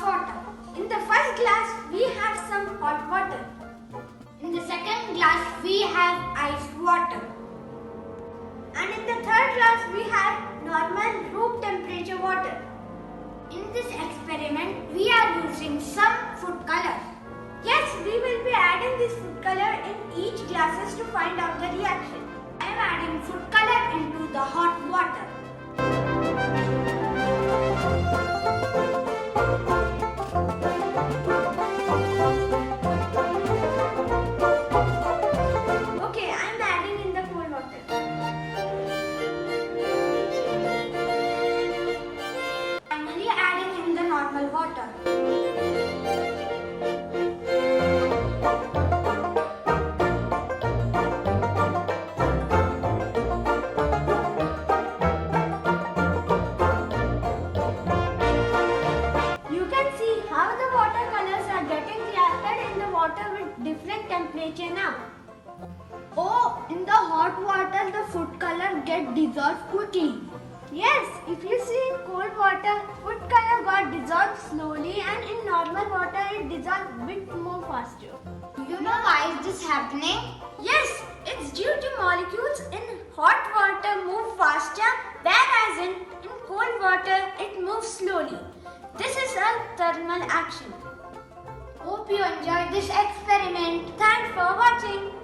hot water. In the first glass, we have some hot water. In the second glass, we have ice water. And in the third glass, we have normal room temperature water. In this experiment, we are using some food colors. Yes, we will be adding this food color in each glasses to find out the reaction. I am adding food color into the hot water. Okay, I am adding in the cold water. Finally adding in the normal water. How the watercolors are getting reacted in the water with different temperature now. Oh, in the hot water the food color get dissolved quickly. Yes, if you see in cold water, food color got dissolved slowly and in normal water it dissolved bit more faster. You know why is this happening? Yes, it's due to molecules in hot water move faster, whereas in cold water it moves slowly. This is a thermal action. Hope you enjoyed this experiment. Thanks for watching.